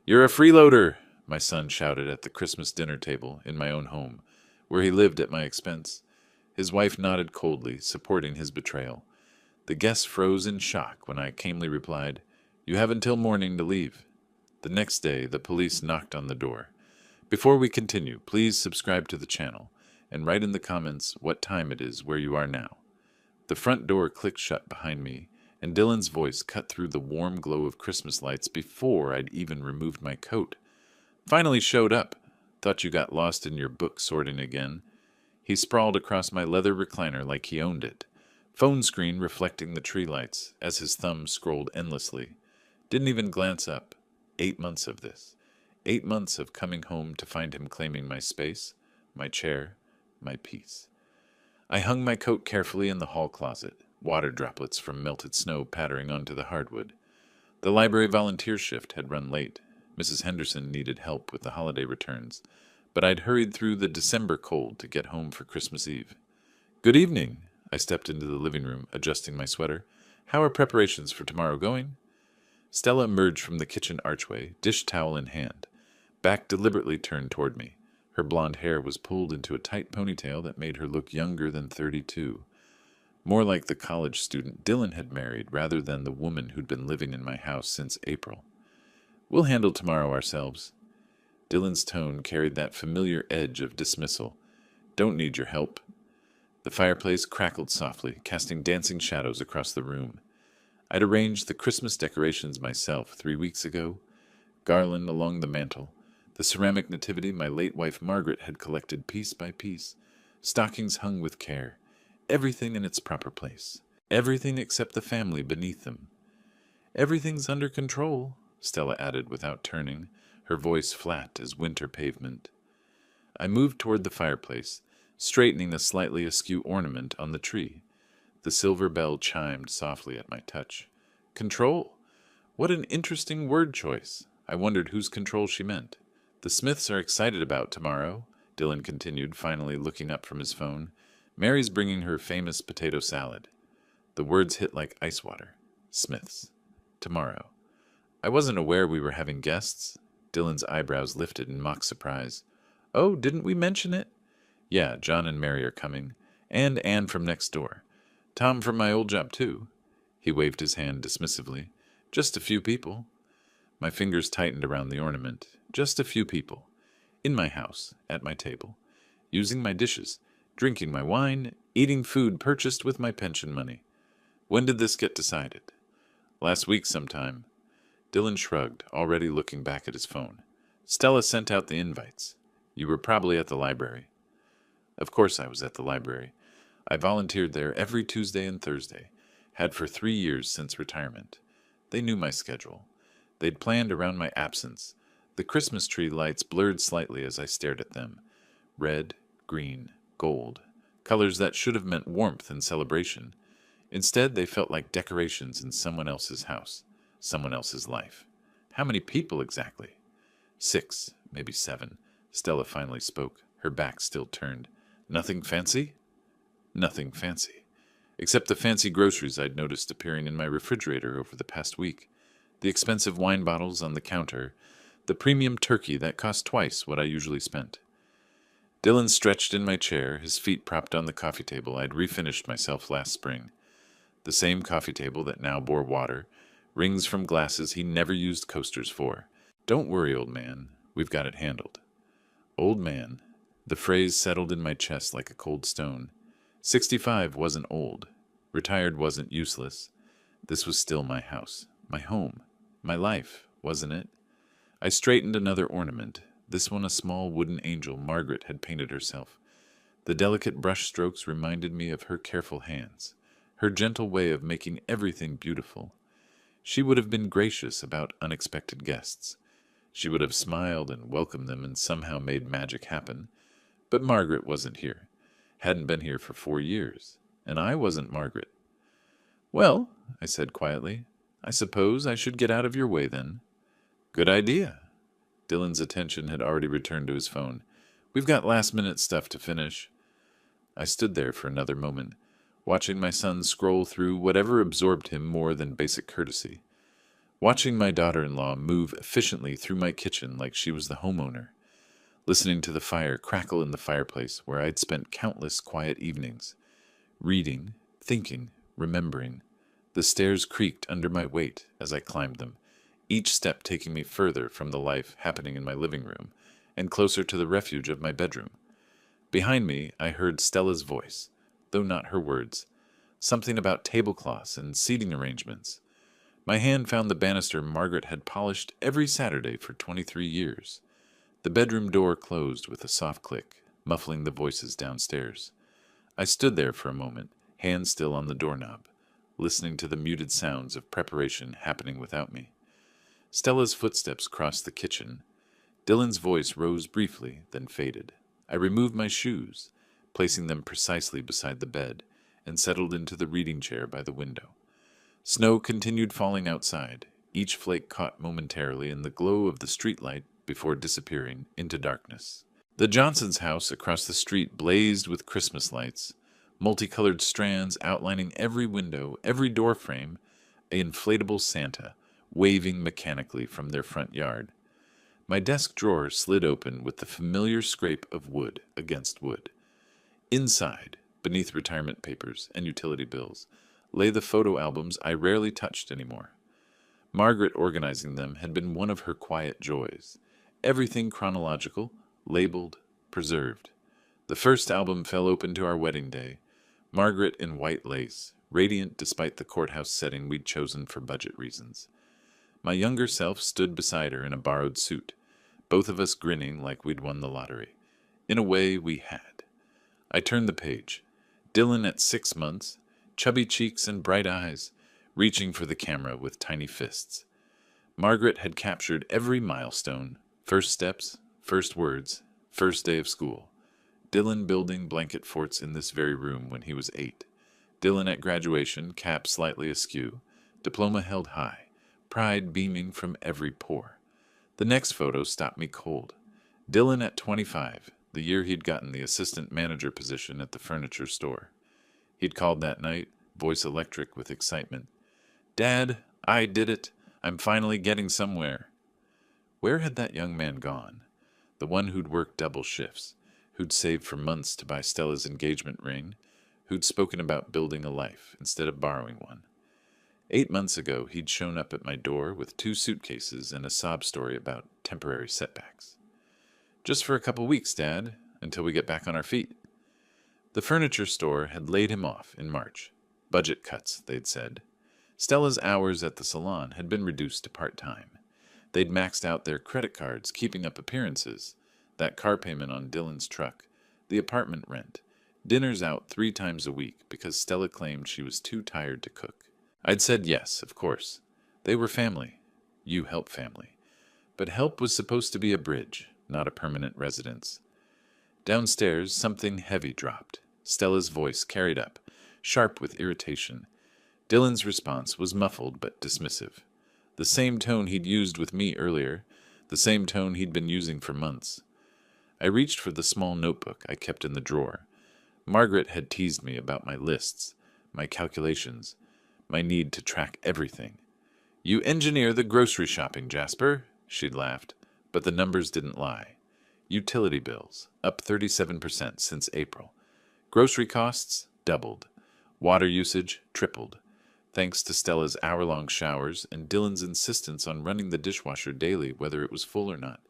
"You're a freeloader!" my son shouted at the Christmas dinner table in my own home, where he lived at my expense. His wife nodded coldly, supporting his betrayal. The guests froze in shock when I calmly replied, "You have until morning to leave." The next day, the police knocked on the door. Before we continue, please subscribe to the channel and write in the comments what time it is where you are now. The front door clicked shut behind me, and Dylan's voice cut through the warm glow of Christmas lights before I'd even removed my coat. "Finally showed up. Thought you got lost in your book sorting again." He sprawled across my leather recliner like he owned it, phone screen reflecting the tree lights as his thumb scrolled endlessly. Didn't even glance up. 8 months of this. 8 months of coming home to find him claiming my space, my chair, my peace. I hung my coat carefully in the hall closet, water droplets from melted snow pattering onto the hardwood. The library volunteer shift had run late. Mrs. Henderson needed help with the holiday returns, but I'd hurried through the December cold to get home for Christmas Eve. "Good evening." I stepped into the living room, adjusting my sweater. "How are preparations for tomorrow going?" Stella emerged from the kitchen archway, dish towel in hand, back deliberately turned toward me. Her blonde hair was pulled into a tight ponytail that made her look younger than 32. More like the college student Dylan had married rather than the woman who'd been living in my house since April. "We'll handle tomorrow ourselves." Dylan's tone carried that familiar edge of dismissal. "Don't need your help." The fireplace crackled softly, casting dancing shadows across the room. I'd arranged the Christmas decorations myself 3 weeks ago. Garland along the mantel, the ceramic nativity my late wife Margaret had collected piece by piece, stockings hung with care, everything in its proper place, everything except the family beneath them. "Everything's under control," Stella added without turning, her voice flat as winter pavement. I moved toward the fireplace, straightening a slightly askew ornament on the tree. The silver bell chimed softly at my touch. Control? What an interesting word choice. I wondered whose control she meant. "The Smiths are excited about tomorrow," Dylan continued, finally looking up from his phone. "Mary's bringing her famous potato salad." The words hit like ice water. Smiths. Tomorrow. I wasn't aware we were having guests. Dylan's eyebrows lifted in mock surprise. "Oh, didn't we mention it?" "Yeah, John and Mary are coming. And Anne from next door. Tom from my old job, too." He waved his hand dismissively. "Just a few people." My fingers tightened around the ornament. Just a few people. In my house, at my table. Using my dishes, drinking my wine, eating food purchased with my pension money. When did this get decided? "Last week sometime." Dylan shrugged, already looking back at his phone. "Stella sent out the invites. You were probably at the library." Of course I was at the library. I volunteered there every Tuesday and Thursday. Had for 3 years since retirement. They knew my schedule. They'd planned around my absence. The Christmas tree lights blurred slightly as I stared at them. Red, green, gold. Colors that should have meant warmth and celebration. Instead, they felt like decorations in someone else's house. Someone else's life. How many people exactly? 6, maybe 7. Stella finally spoke, her back still turned. "Nothing fancy?" "Nothing fancy. Except the fancy groceries I'd noticed appearing in my refrigerator over the past week. The expensive wine bottles on the counter. The premium turkey that cost twice what I usually spent." Dylan stretched in my chair, his feet propped on the coffee table I'd refinished myself last spring. The same coffee table that now bore water, rings from glasses he never used coasters for. "Don't worry, old man. We've got it handled." Old man. The phrase settled in my chest like a cold stone. 65 wasn't old. Retired wasn't useless. This was still my house, my home, my life, wasn't it? I straightened another ornament, this one a small wooden angel Margaret had painted herself. The delicate brush strokes reminded me of her careful hands, her gentle way of making everything beautiful. She would have been gracious about unexpected guests. She would have smiled and welcomed them and somehow made magic happen. But Margaret wasn't here. Hadn't been here for 4 years. And I wasn't Margaret. "Well," I said quietly, "I suppose I should get out of your way then." "Good idea." Dylan's attention had already returned to his phone. "We've got last-minute stuff to finish." I stood there for another moment, watching my son scroll through whatever absorbed him more than basic courtesy. watching my daughter-in-law move efficiently through my kitchen like she was the homeowner, listening to the fire crackle in the fireplace where I'd spent countless quiet evenings, reading, thinking, remembering. The stairs creaked under my weight as I climbed them, each step taking me further from the life happening in my living room and closer to the refuge of my bedroom. Behind me, I heard Stella's voice, though not her words, something about tablecloths and seating arrangements. My hand found the banister Margaret had polished every Saturday for 23 years. The bedroom door closed with a soft click, muffling the voices downstairs. I stood there for a moment, hand still on the doorknob, listening to the muted sounds of preparation happening without me. Stella's footsteps crossed the kitchen. Dylan's voice rose briefly, then faded. I removed my shoes, placing them precisely beside the bed, and settled into the reading chair by the window. Snow continued falling outside, each flake caught momentarily in the glow of the streetlight before disappearing into darkness. The Johnsons' house across the street blazed with Christmas lights, multicolored strands outlining every window, every door frame, an inflatable Santa, waving mechanically from their front yard. My desk drawer slid open with the familiar scrape of wood against wood. Inside, beneath retirement papers and utility bills, lay the photo albums I rarely touched anymore. Margaret organizing them had been one of her quiet joys. Everything chronological, labeled, preserved. The first album fell open to our wedding day, Margaret in white lace, radiant despite the courthouse setting we'd chosen for budget reasons. My younger self stood beside her in a borrowed suit, both of us grinning like we'd won the lottery. In a way, we had. I turned the page. Dylan at 6 months, chubby cheeks and bright eyes, reaching for the camera with tiny fists. Margaret had captured every milestone, first steps, first words, first day of school. Dylan building blanket forts in this very room when he was 8. Dylan at graduation, cap slightly askew, diploma held high, pride beaming from every pore. The next photo stopped me cold. Dylan at 25, the year he'd gotten the assistant manager position at the furniture store. He'd called that night, voice electric with excitement. "Dad, I did it. I'm finally getting somewhere." Where had that young man gone? The one who'd worked double shifts, who'd saved for months to buy Stella's engagement ring, who'd spoken about building a life instead of borrowing one. 8 months ago, he'd shown up at my door with 2 suitcases and a sob story about temporary setbacks. "Just for a couple weeks, Dad, until we get back on our feet." The furniture store had laid him off in March. Budget cuts, they'd said. Stella's hours at the salon had been reduced to part-time. They'd maxed out their credit cards, keeping up appearances, that car payment on Dylan's truck, the apartment rent, dinners out 3 times a week because Stella claimed she was too tired to cook. I'd said yes, of course. They were family. You help family. But help was supposed to be a bridge, not a permanent residence. Downstairs, something heavy dropped. Stella's voice carried up, sharp with irritation. Dylan's response was muffled but dismissive. The same tone he'd used with me earlier, the same tone he'd been using for months. I reached for the small notebook I kept in the drawer. Margaret had teased me about my lists, my calculations, my need to track everything. "You engineer the grocery shopping, Jasper," she'd laughed, but the numbers didn't lie. Utility bills, up 37% since April. Grocery costs, doubled. Water usage, tripled. Thanks to Stella's hour-long showers and Dylan's insistence on running the dishwasher daily whether it was full or not.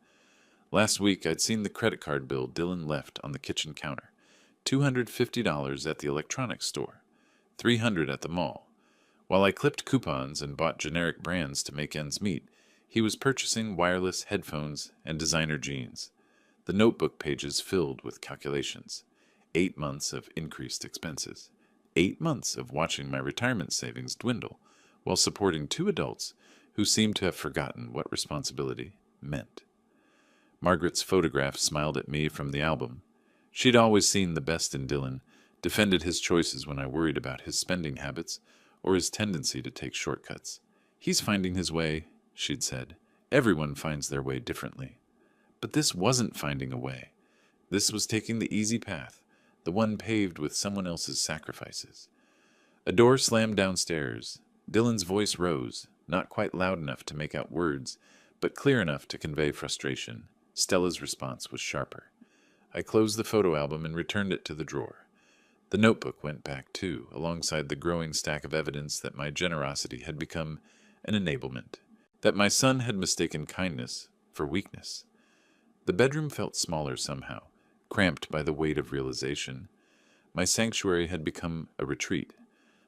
Last week, I'd seen the credit card bill Dylan left on the kitchen counter. $250 at the electronics store. $300 at the mall. While I clipped coupons and bought generic brands to make ends meet, he was purchasing wireless headphones and designer jeans. The notebook pages filled with calculations. 8 months of increased expenses. 8 months of watching my retirement savings dwindle while supporting 2 adults who seemed to have forgotten what responsibility meant. Margaret's photograph smiled at me from the album. She'd always seen the best in Dylan, defended his choices when I worried about his spending habits or his tendency to take shortcuts. "He's finding his way," she'd said. "Everyone finds their way differently." But this wasn't finding a way. This was taking the easy path, the one paved with someone else's sacrifices. A door slammed downstairs. Dylan's voice rose, not quite loud enough to make out words, but clear enough to convey frustration. Stella's response was sharper. I closed the photo album and returned it to the drawer. The notebook went back too, alongside the growing stack of evidence that my generosity had become an enablement, that my son had mistaken kindness for weakness. The bedroom felt smaller somehow, cramped by the weight of realization. My sanctuary had become a retreat,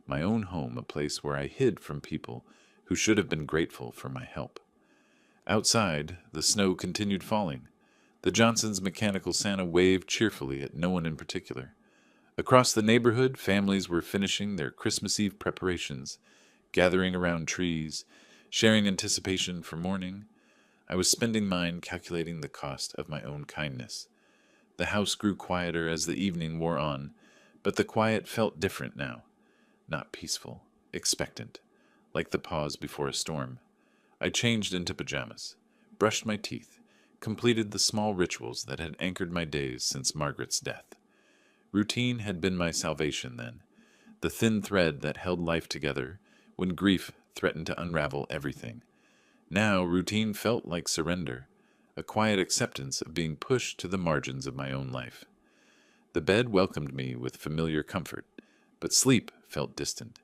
my own home, a place where I hid from people who should have been grateful for my help. Outside, the snow continued falling. The Johnsons' mechanical Santa waved cheerfully at no one in particular. Across the neighborhood, families were finishing their Christmas Eve preparations, gathering around trees, sharing anticipation for morning. I was spending mine calculating the cost of my own kindness. The house grew quieter as the evening wore on, but the quiet felt different now. Not peaceful, expectant, like the pause before a storm. I changed into pajamas, brushed my teeth, completed the small rituals that had anchored my days since Margaret's death. Routine had been my salvation then, the thin thread that held life together when grief threatened to unravel everything. Now routine felt like surrender, a quiet acceptance of being pushed to the margins of my own life. The bed welcomed me with familiar comfort, but sleep felt distant.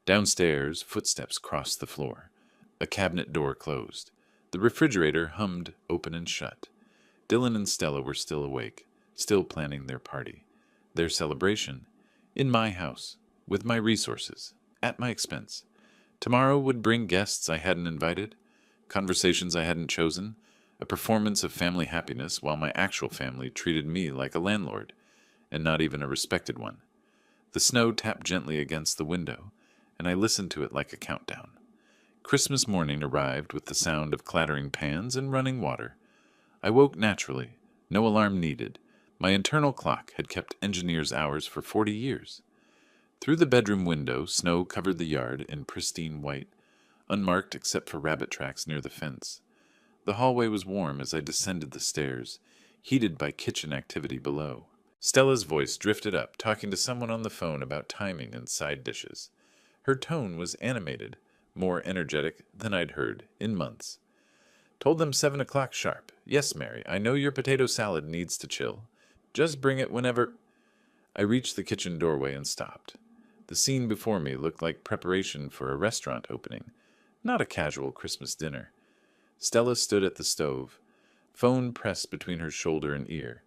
Downstairs, footsteps crossed the floor. A cabinet door closed. The refrigerator hummed open and shut. Dylan and Stella were still awake, still planning their party. Their celebration, in my house, with my resources, at my expense. Tomorrow would bring guests I hadn't invited, conversations I hadn't chosen, a performance of family happiness while my actual family treated me like a landlord, and not even a respected one. The snow tapped gently against the window, and I listened to it like a countdown. Christmas morning arrived with the sound of clattering pans and running water. I woke naturally, no alarm needed. My internal clock had kept engineer's hours for 40 years. Through the bedroom window, snow covered the yard in pristine white, unmarked except for rabbit tracks near the fence. The hallway was warm as I descended the stairs, heated by kitchen activity below. Stella's voice drifted up, talking to someone on the phone about timing and side dishes. Her tone was animated, more energetic than I'd heard in months. Told them 7 o'clock sharp. Yes, Mary, I know your potato salad needs to chill. Just bring it whenever. I reached the kitchen doorway and stopped. The scene before me looked like preparation for a restaurant opening, not a casual Christmas dinner. Stella stood at the stove, phone pressed between her shoulder and ear,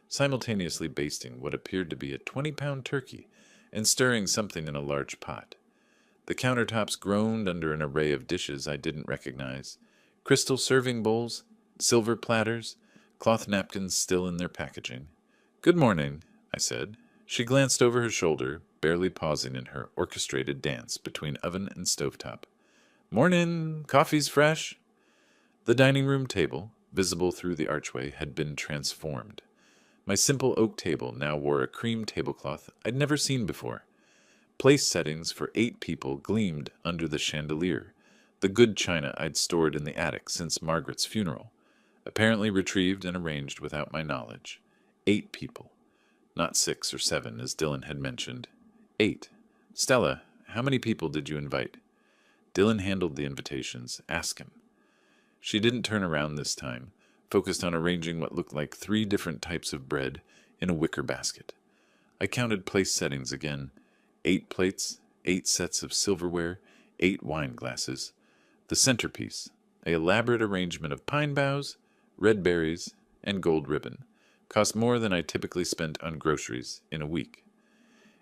simultaneously basting what appeared to be a 20-pound turkey and stirring something in a large pot. The countertops groaned under an array of dishes I didn't recognize, crystal serving bowls, silver platters, cloth napkins still in their packaging. "Good morning," I said. She glanced over her shoulder, barely pausing in her orchestrated dance between oven and stovetop. "Morning, coffee's fresh." The dining room table, visible through the archway, had been transformed. My simple oak table now wore a cream tablecloth I'd never seen before. Place settings for 8 people gleamed under the chandelier, the good china I'd stored in the attic since Margaret's funeral, apparently retrieved and arranged without my knowledge. 8 people. Not 6 or 7, as Dylan had mentioned. 8. "Stella, how many people did you invite?" Dylan handled the invitations. "Ask him." She didn't turn around this time, focused on arranging what looked like 3 different types of bread in a wicker basket. I counted place settings again. 8 plates, 8 sets of silverware, 8 wine glasses. The centerpiece, an elaborate arrangement of pine boughs, red berries, and gold ribbon, cost more than I typically spent on groceries in a week.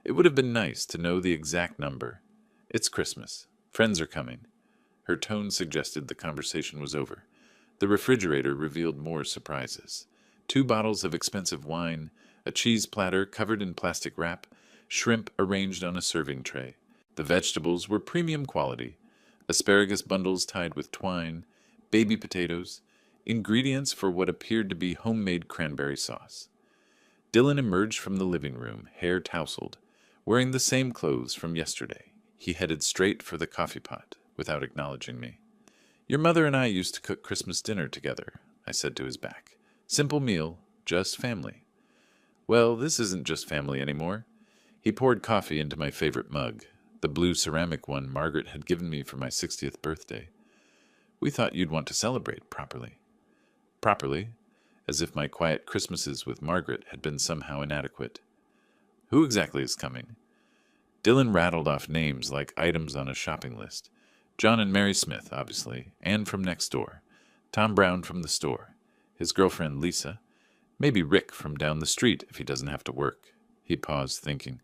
It would have been nice to know the exact number. It's Christmas. Friends are coming. Her tone suggested the conversation was over. The refrigerator revealed more surprises. 2 bottles of expensive wine, a cheese platter covered in plastic wrap, shrimp arranged on a serving tray. The vegetables were premium quality. Asparagus bundles tied with twine, baby potatoes, ingredients for what appeared to be homemade cranberry sauce. Dylan emerged from the living room, hair tousled, wearing the same clothes from yesterday. He headed straight for the coffee pot, without acknowledging me. "Your mother and I used to cook Christmas dinner together," I said to his back. "Simple meal, just family." "Well, this isn't just family anymore." He poured coffee into my favorite mug. the blue ceramic one Margaret had given me for my 60th birthday. We thought you'd want to celebrate properly. Properly, as if my quiet Christmases with Margaret had been somehow inadequate. Who exactly is coming? Dylan rattled off names like items on a shopping list. John and Mary Smith, obviously, Anne from next door, Tom Brown from the store, his girlfriend Lisa, maybe Rick from down the street if he doesn't have to work. He paused, thinking.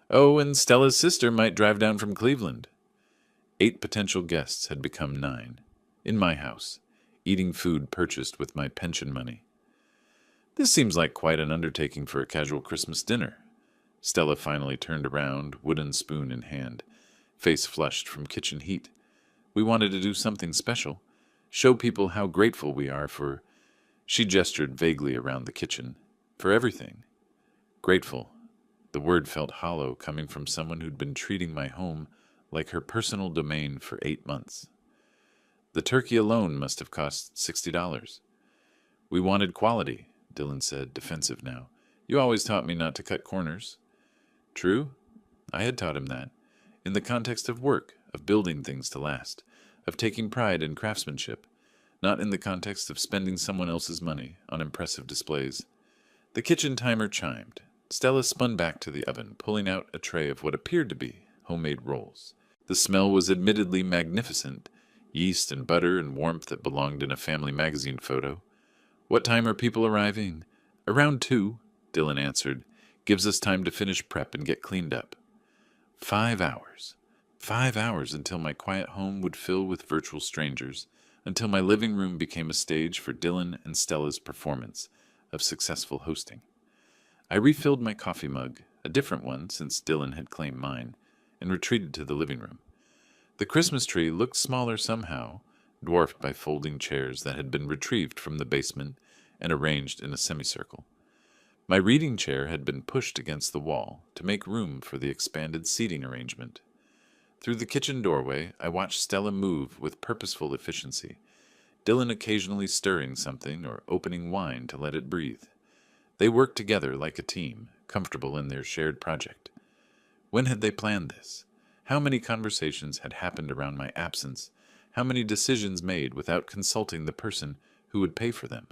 Oh, and Stella's sister might drive down from Cleveland. 8 potential guests had become 9. In my house, eating food purchased with my pension money. This seems like quite an undertaking for a casual Christmas dinner. Stella finally turned around, wooden spoon in hand, face flushed from kitchen heat. We wanted to do something special, show people how grateful we are for... She gestured vaguely around the kitchen. For everything. Grateful. The word felt hollow, coming from someone who'd been treating my home like her personal domain for 8 months. The turkey alone must have cost $60. We wanted quality, Dylan said, defensive now. You always taught me not to cut corners. True. I had taught him that. In the context of work, of building things to last, of taking pride in craftsmanship, not in the context of spending someone else's money on impressive displays. The kitchen timer chimed. Stella spun back to the oven, pulling out a tray of what appeared to be homemade rolls. The smell was admittedly magnificent, yeast and butter and warmth that belonged in a family magazine photo. What time are people arriving? Around 2, Dylan answered. Gives us time to finish prep and get cleaned up. 5 hours. 5 hours until my quiet home would fill with virtual strangers, until my living room became a stage for Dylan and Stella's performance of successful hosting. I refilled my coffee mug, a different one since Dylan had claimed mine, and retreated to the living room. The Christmas tree looked smaller somehow, dwarfed by folding chairs that had been retrieved from the basement and arranged in a semicircle. My reading chair had been pushed against the wall to make room for the expanded seating arrangement. Through the kitchen doorway, I watched Stella move with purposeful efficiency, Dylan occasionally stirring something or opening wine to let it breathe. They worked together like a team, comfortable in their shared project. When had they planned this? How many conversations had happened around my absence? How many decisions made without consulting the person who would pay for them?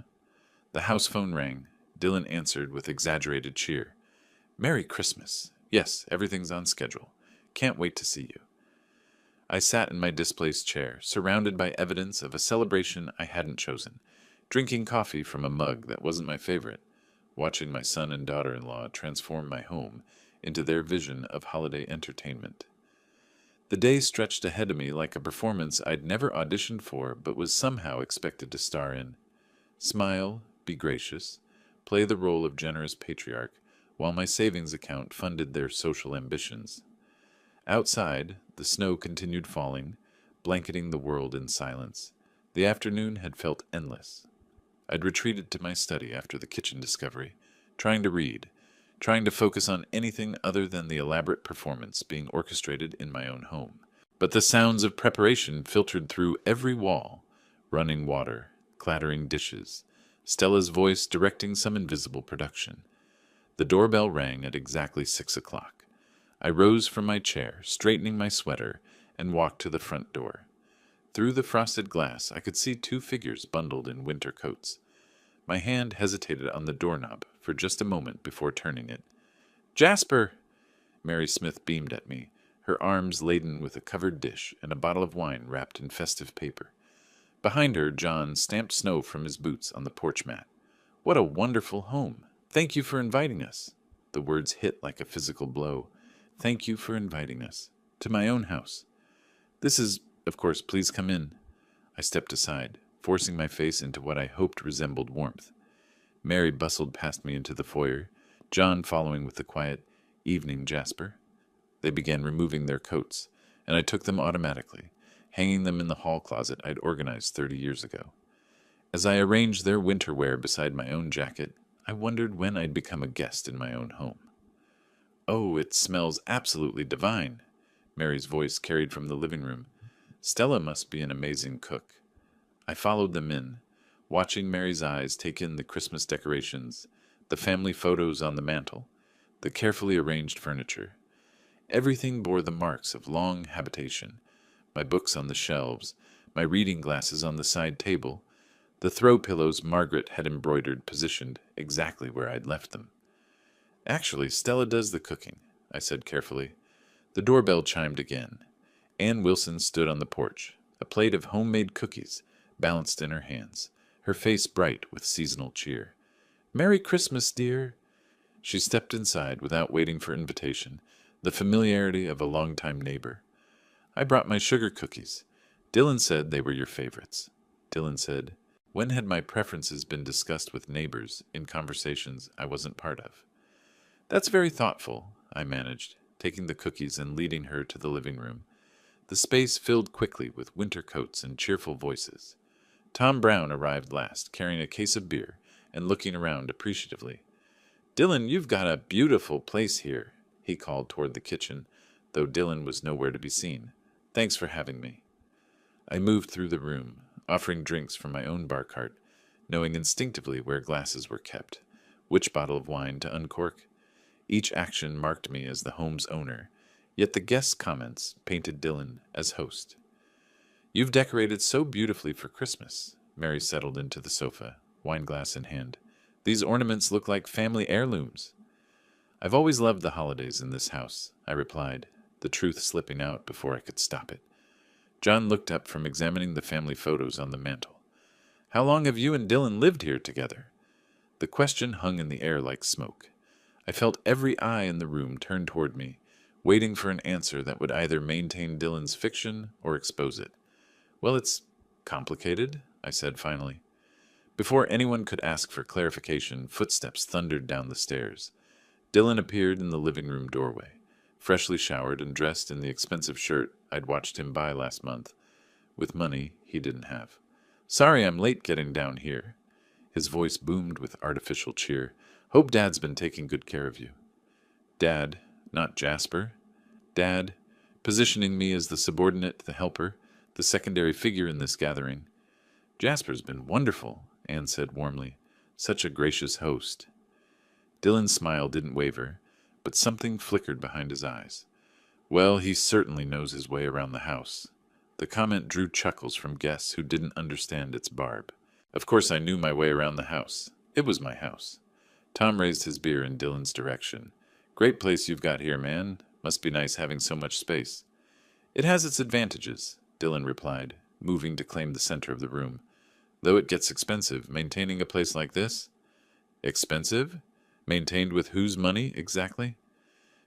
The house phone rang. Dylan answered with exaggerated cheer. Merry Christmas. Yes, everything's on schedule. Can't wait to see you. I sat in my displaced chair, surrounded by evidence of a celebration I hadn't chosen, drinking coffee from a mug that wasn't my favorite, watching my son and daughter-in-law transform my home into their vision of holiday entertainment. The day stretched ahead of me like a performance I'd never auditioned for but was somehow expected to star in. Smile, be gracious, play the role of generous patriarch, while my savings account funded their social ambitions. Outside, the snow continued falling, blanketing the world in silence. The afternoon had felt endless. I'd retreated to my study after the kitchen discovery, trying to read, trying to focus on anything other than the elaborate performance being orchestrated in my own home. But the sounds of preparation filtered through every wall, running water, clattering dishes, Stella's voice directing some invisible production. The doorbell rang at exactly 6 o'clock. I rose from my chair, straightening my sweater, and walked to the front door. Through the frosted glass, I could see 2 figures bundled in winter coats. My hand hesitated on the doorknob for just a moment before turning it. Jasper! Mary Smith beamed at me, her arms laden with a covered dish and a bottle of wine wrapped in festive paper. Behind her, John stamped snow from his boots on the porch mat. What a wonderful home! Thank you for inviting us. The words hit like a physical blow. Thank you for inviting us. To my own house. This is, of course, please come in. I stepped aside, forcing my face into what I hoped resembled warmth. Mary bustled past me into the foyer, John following with the quiet, Evening, Jasper. They began removing their coats, and I took them automatically, hanging them in the hall closet I'd organized 30 years ago. As I arranged their winter wear beside my own jacket, I wondered when I'd become a guest in my own home. Oh, it smells absolutely divine, Mary's voice carried from the living room. Stella must be an amazing cook. I followed them in, watching Mary's eyes take in the Christmas decorations, the family photos on the mantel, the carefully arranged furniture. Everything bore the marks of long habitation. My books on the shelves, my reading glasses on the side table, the throw pillows Margaret had embroidered positioned exactly where I'd left them. Actually, Stella does the cooking, I said carefully. The doorbell chimed again. Ann Wilson stood on the porch, a plate of homemade cookies balanced in her hands, her face bright with seasonal cheer. "Merry Christmas, dear!" She stepped inside without waiting for invitation, the familiarity of a longtime neighbor. "I brought my sugar cookies. Dylan said they were your favorites." Dylan said, when had my preferences been discussed with neighbors in conversations I wasn't part of? "That's very thoughtful," I managed, taking the cookies and leading her to the living room. The space filled quickly with winter coats and cheerful voices. Tom Brown arrived last, carrying a case of beer and looking around appreciatively. "Dylan, you've got a beautiful place here," he called toward the kitchen, though Dylan was nowhere to be seen. "Thanks for having me." I moved through the room, offering drinks from my own bar cart, knowing instinctively where glasses were kept, which bottle of wine to uncork. Each action marked me as the home's owner, yet the guests' comments painted Dylan as host. "You've decorated so beautifully for Christmas." Mary settled into the sofa, wineglass in hand. "These ornaments look like family heirlooms." "I've always loved the holidays in this house," I replied, the truth slipping out before I could stop it. John looked up from examining the family photos on the mantel. "How long have you and Dylan lived here together?" The question hung in the air like smoke. I felt every eye in the room turn toward me, waiting for an answer that would either maintain Dylan's fiction or expose it. "Well, it's complicated," I said finally. Before anyone could ask for clarification, footsteps thundered down the stairs. Dylan appeared in the living room doorway, freshly showered and dressed in the expensive shirt I'd watched him buy last month, with money he didn't have. "Sorry I'm late getting down here." His voice boomed with artificial cheer. "Hope Dad's been taking good care of you." Dad, not Jasper. Dad, positioning me as the subordinate, the helper, the secondary figure in this gathering. "Jasper's been wonderful," Anne said warmly. "Such a gracious host." Dylan's smile didn't waver, but something flickered behind his eyes. "Well, he certainly knows his way around the house." The comment drew chuckles from guests who didn't understand its barb. Of course I knew my way around the house. It was my house. Tom raised his beer in Dylan's direction. "Great place you've got here, man. Must be nice having so much space." "It has its advantages," Dylan replied, moving to claim the center of the room. "Though it gets expensive, maintaining a place like this." "Expensive? Maintained with whose money, exactly?"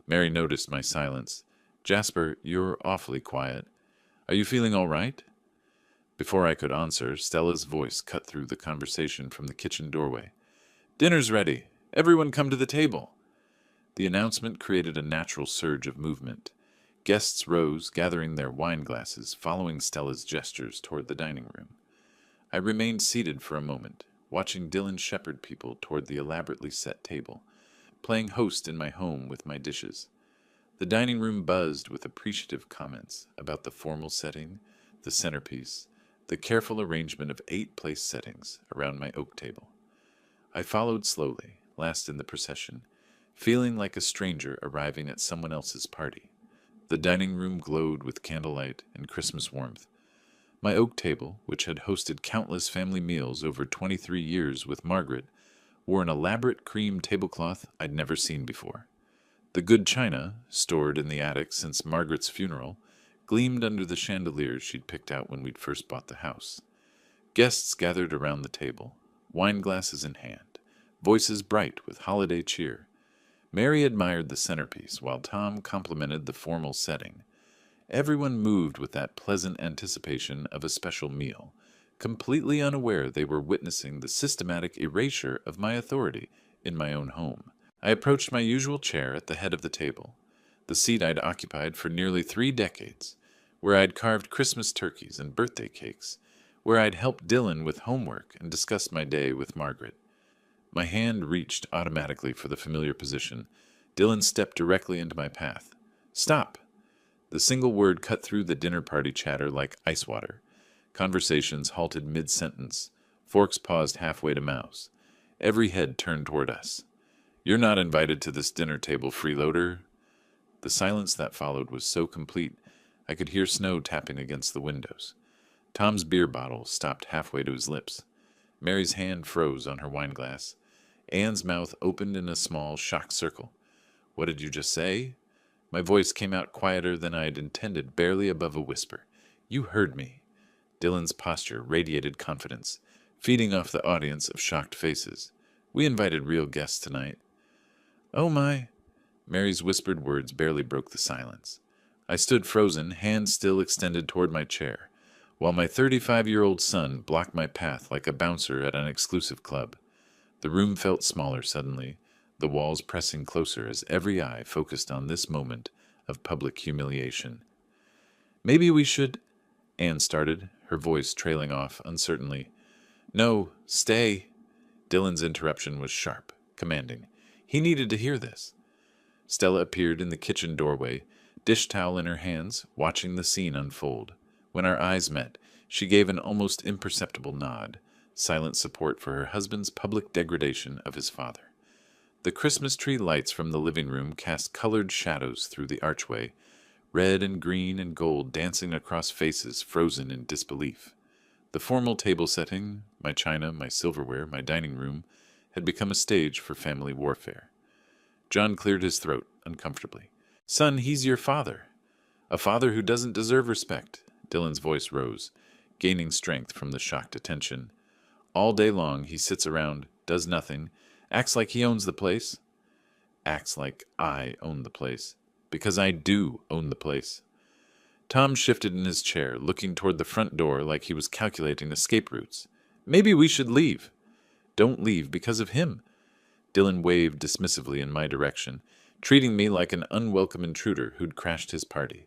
Mary noticed my silence. "Jasper, you're awfully quiet. Are you feeling all right?" Before I could answer, Stella's voice cut through the conversation from the kitchen doorway. "Dinner's ready. Everyone come to the table." The announcement created a natural surge of movement. Guests rose, gathering their wine glasses, following Stella's gestures toward the dining room. I remained seated for a moment, watching Dylan shepherd people toward the elaborately set table, playing host in my home with my dishes. The dining room buzzed with appreciative comments about the formal setting, the centerpiece, the careful arrangement of 8 place settings around my oak table. I followed slowly, last in the procession, feeling like a stranger arriving at someone else's party. The dining room glowed with candlelight and Christmas warmth. My oak table, which had hosted countless family meals over 23 years with Margaret, wore an elaborate cream tablecloth I'd never seen before. The good china, stored in the attic since Margaret's funeral, gleamed under the chandeliers she'd picked out when we'd first bought the house. Guests gathered around the table, wine glasses in hand, voices bright with holiday cheer. Mary admired the centerpiece, while Tom complimented the formal setting. Everyone moved with that pleasant anticipation of a special meal, completely unaware they were witnessing the systematic erasure of my authority in my own home. I approached my usual chair at the head of the table, the seat I'd occupied for nearly 3 decades, where I'd carved Christmas turkeys and birthday cakes, where I'd helped Dylan with homework and discussed my day with Margaret. My hand reached automatically for the familiar position. Dylan stepped directly into my path. "Stop!" The single word cut through the dinner party chatter like ice water. Conversations halted mid-sentence. Forks paused halfway to mouths. Every head turned toward us. "You're not invited to this dinner table, freeloader." The silence that followed was so complete I could hear snow tapping against the windows. Tom's beer bottle stopped halfway to his lips. Mary's hand froze on her wineglass. Anne's mouth opened in a small, shocked circle. "What did you just say?" My voice came out quieter than I had intended, barely above a whisper. "You heard me." Dylan's posture radiated confidence, feeding off the audience of shocked faces. "We invited real guests tonight." "Oh my." Mary's whispered words barely broke the silence. I stood frozen, hands still extended toward my chair, while my 35-year-old son blocked my path like a bouncer at an exclusive club. The room felt smaller suddenly, the walls pressing closer as every eye focused on this moment of public humiliation. "Maybe we should—" Anne started, her voice trailing off uncertainly. "No, stay." Dylan's interruption was sharp, commanding. He needed to hear this. Stella appeared in the kitchen doorway, dish towel in her hands, watching the scene unfold. When our eyes met, she gave an almost imperceptible nod, silent support for her husband's public degradation of his father. The Christmas tree lights from the living room cast colored shadows through the archway, red and green and gold dancing across faces frozen in disbelief. The formal table setting, my china, my silverware, my dining room, had become a stage for family warfare. John cleared his throat uncomfortably. "Son, he's your father. A father who doesn't deserve respect." Dylan's voice rose, gaining strength from the shocked attention. "All day long he sits around, does nothing, acts like he owns the place." "Acts like I own the place. Because I do own the place." Tom shifted in his chair, looking toward the front door like he was calculating escape routes. "Maybe we should leave." "Don't leave because of him." Dylan waved dismissively in my direction, treating me like an unwelcome intruder who'd crashed his party.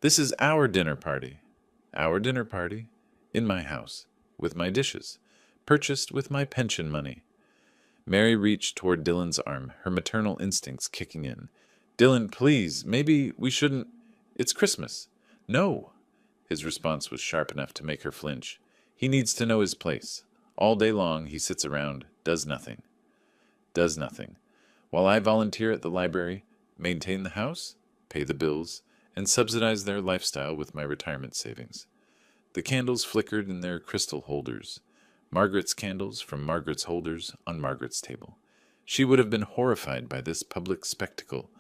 "This is our dinner party." "Our dinner party? In my house, with my dishes, purchased with my pension money." Mary reached toward Dylan's arm, her maternal instincts kicking in. "Dylan, please, maybe we shouldn't. It's Christmas." "No." His response was sharp enough to make her flinch. "He needs to know his place. All day long he sits around, does nothing." Does nothing. While I volunteer at the library, maintain the house, pay the bills, and subsidize their lifestyle with my retirement savings. The candles flickered in their crystal holders. Margaret's candles from Margaret's holders on Margaret's table. She would have been horrified by this public spectacle,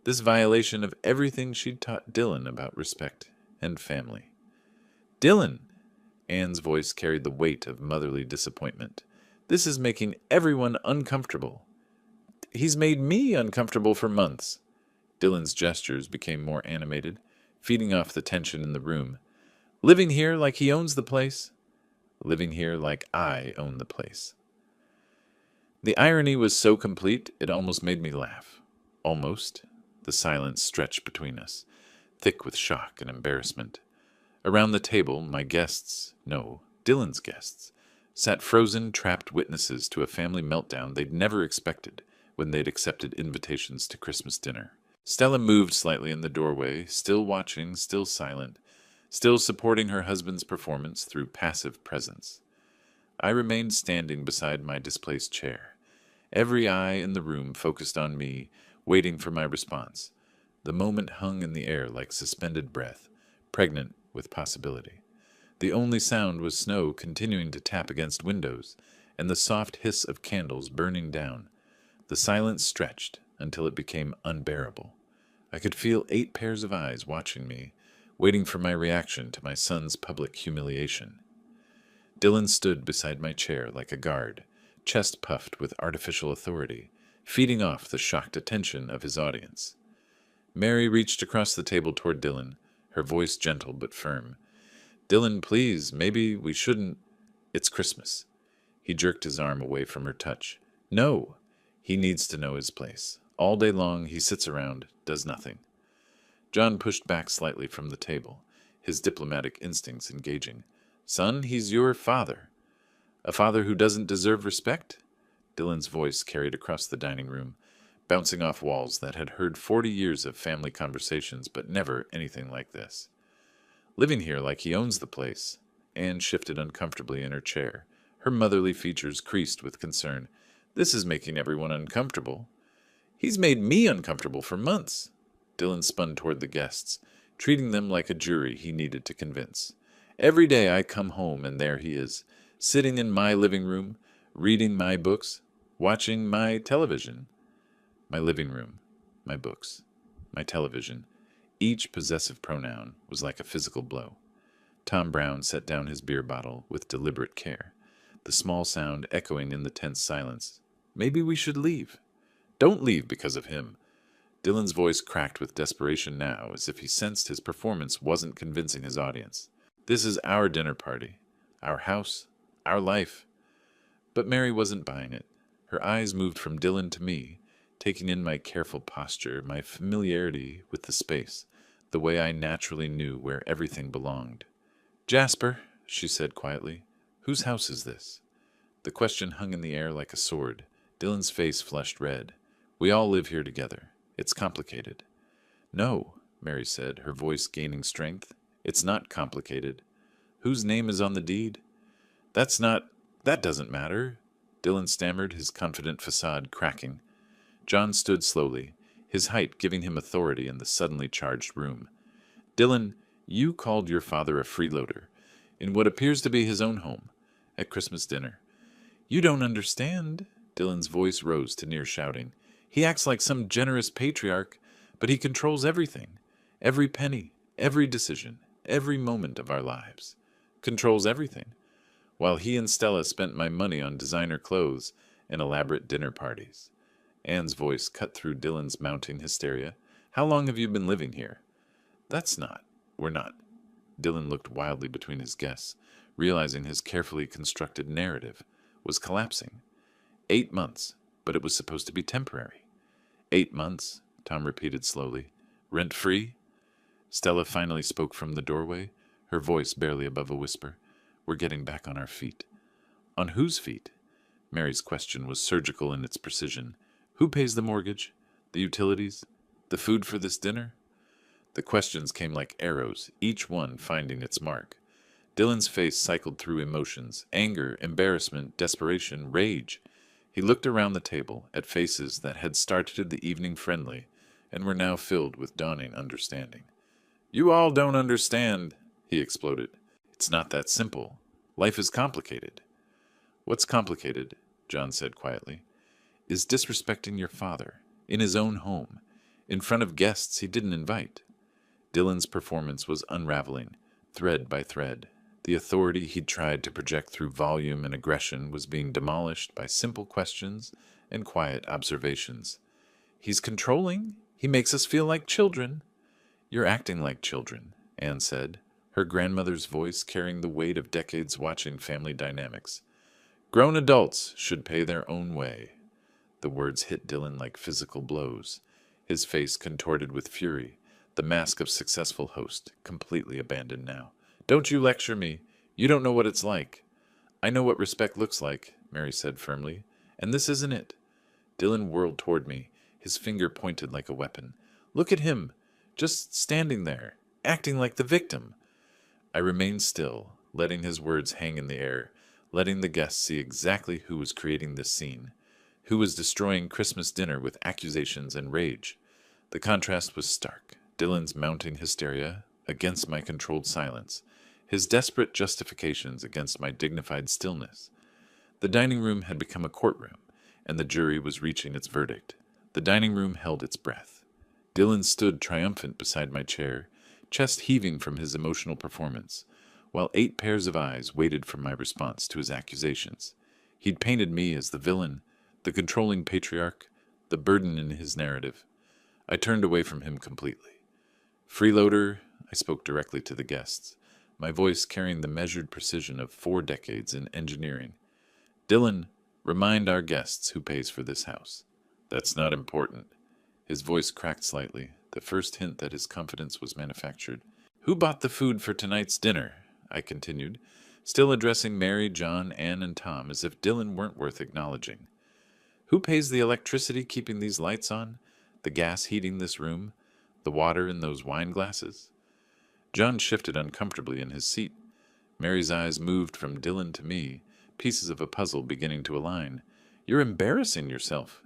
this violation of everything she'd taught Dylan about respect and family. "Dylan!" Anne's voice carried the weight of motherly disappointment. "This is making everyone uncomfortable." "He's made me uncomfortable for months." Dylan's gestures became more animated, feeding off the tension in the room. "Living here like he owns the place." "Living here like I own the place." The irony was so complete it almost made me laugh. Almost. The silence stretched between us, thick with shock and embarrassment. Around the table, my guests, no, Dylan's guests, sat frozen, trapped witnesses to a family meltdown they'd never expected when they'd accepted invitations to Christmas dinner. Stella moved slightly in the doorway, still watching, still silent, still supporting her husband's performance through passive presence. I remained standing beside my displaced chair, every eye in the room focused on me, waiting for my response. The moment hung in the air like suspended breath, pregnant with possibility. The only sound was snow continuing to tap against windows, and the soft hiss of candles burning down. The silence stretched until it became unbearable. I could feel 8 pairs of eyes watching me, waiting for my reaction to my son's public humiliation. Dylan stood beside my chair like a guard, chest puffed with artificial authority, feeding off the shocked attention of his audience. Mary reached across the table toward Dylan, her voice gentle but firm. "Dylan, please, maybe we shouldn't. It's Christmas." He jerked his arm away from her touch. "No. He needs to know his place. All day long he sits around, does nothing." John pushed back slightly from the table, his diplomatic instincts engaging. "Son, he's your father." "A father who doesn't deserve respect?" Dylan's voice carried across the dining room, bouncing off walls that had heard 40 years of family conversations, but never anything like this. "Living here like he owns the place." Anne shifted uncomfortably in her chair, her motherly features creased with concern. "This is making everyone uncomfortable." "He's made me uncomfortable for months." Dylan spun toward the guests, treating them like a jury he needed to convince. Every day I come home and there he is, sitting in my living room, reading my books, watching my television. My living room, my books, my television. Each possessive pronoun was like a physical blow. Tom Brown set down his beer bottle with deliberate care, the small sound echoing in the tense silence. Maybe we should leave. Don't leave because of him. Dylan's voice cracked with desperation now, as if he sensed his performance wasn't convincing his audience. This is our dinner party, our house, our life. But Mary wasn't buying it. Her eyes moved from Dylan to me, taking in my careful posture, my familiarity with the space, the way I naturally knew where everything belonged. Jasper, she said quietly, whose house is this? The question hung in the air like a sword. Dylan's face flushed red. We all live here together. It's complicated. No, Mary said, her voice gaining strength. It's not complicated. Whose name is on the deed? That doesn't matter. Dylan stammered, his confident facade cracking. John stood slowly, his height giving him authority in the suddenly charged room. Dylan, you called your father a freeloader, in what appears to be his own home, at Christmas dinner. You don't understand. Dylan's voice rose to near shouting. He acts like some generous patriarch, but he controls everything. Every penny, every decision, every moment of our lives. Controls everything. While he and Stella spent my money on designer clothes and elaborate dinner parties. Anne's voice cut through Dylan's mounting hysteria. How long have you been living here? We're not. Dylan looked wildly between his guests, realizing his carefully constructed narrative was collapsing. 8 months, but it was supposed to be temporary. 8 months, Tom repeated slowly. Rent-free? Stella finally spoke from the doorway, her voice barely above a whisper. We're getting back on our feet. On whose feet? Mary's question was surgical in its precision. Who pays the mortgage? The utilities? The food for this dinner? The questions came like arrows, each one finding its mark. Dylan's face cycled through emotions, anger, embarrassment, desperation, rage. He looked around the table at faces that had started the evening friendly and were now filled with dawning understanding. You all don't understand, he exploded. It's not that simple. Life is complicated. What's complicated, John said quietly, is disrespecting your father, in his own home, in front of guests he didn't invite. Dylan's performance was unraveling, thread by thread. The authority he'd tried to project through volume and aggression was being demolished by simple questions and quiet observations. He's controlling. He makes us feel like children. You're acting like children, Anne said, her grandmother's voice carrying the weight of decades watching family dynamics. Grown adults should pay their own way. The words hit Dylan like physical blows, his face contorted with fury, the mask of successful host completely abandoned now. Don't you lecture me. You don't know what it's like. I know what respect looks like, Mary said firmly, and this isn't it. Dylan whirled toward me, his finger pointed like a weapon. Look at him, just standing there, acting like the victim. I remained still, letting his words hang in the air, letting the guests see exactly who was creating this scene, who was destroying Christmas dinner with accusations and rage. The contrast was stark, Dylan's mounting hysteria against my controlled silence, his desperate justifications against my dignified stillness. The dining room had become a courtroom, and the jury was reaching its verdict. The dining room held its breath. Dylan stood triumphant beside my chair, chest heaving from his emotional performance, while 8 pairs of eyes waited for my response to his accusations. He'd painted me as the villain, the controlling patriarch, the burden in his narrative. I turned away from him completely. Freeloader, I spoke directly to the guests, my voice carrying the measured precision of 4 decades in engineering. Dylan, remind our guests who pays for this house. That's not important. His voice cracked slightly, the first hint that his confidence was manufactured. Who bought the food for tonight's dinner? I continued, still addressing Mary, John, Anne, and Tom as if Dylan weren't worth acknowledging. Who pays the electricity keeping these lights on? The gas heating this room? The water in those wine glasses? John shifted uncomfortably in his seat. Mary's eyes moved from Dylan to me, pieces of a puzzle beginning to align. You're embarrassing yourself.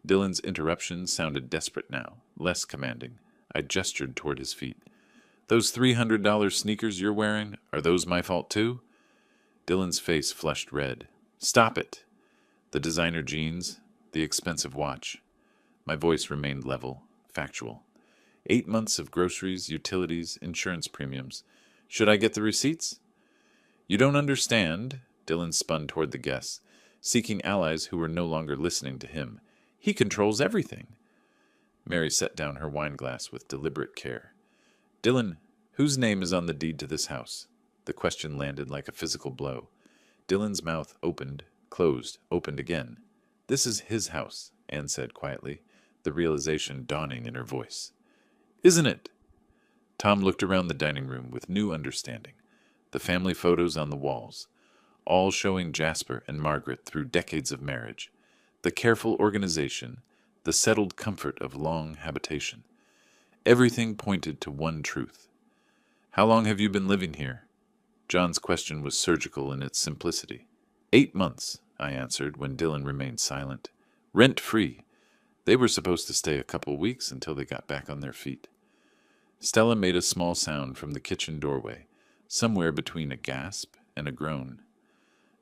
Dylan's interruption sounded desperate now, less commanding. I gestured toward his feet. Those $300 sneakers you're wearing, are those my fault too? Dylan's face flushed red. Stop it. The designer jeans, the expensive watch. My voice remained level, factual. 8 months of groceries, utilities, insurance premiums. Should I get the receipts? You don't understand. Dylan spun toward the guests, seeking allies who were no longer listening to him. He controls everything. Mary set down her wineglass with deliberate care. Dylan, whose name is on the deed to this house? The question landed like a physical blow. Dylan's mouth opened, closed, opened again. This is his house, Anne said quietly, the realization dawning in her voice. Isn't it? Tom looked around the dining room with new understanding. The family photos on the walls, all showing Jasper and Margaret through decades of marriage. The careful organization, the settled comfort of long habitation. Everything pointed to one truth. How long have you been living here? John's question was surgical in its simplicity. 8 months, I answered when Dylan remained silent. Rent-free. They were supposed to stay a couple weeks until they got back on their feet. Stella made a small sound from the kitchen doorway, somewhere between a gasp and a groan.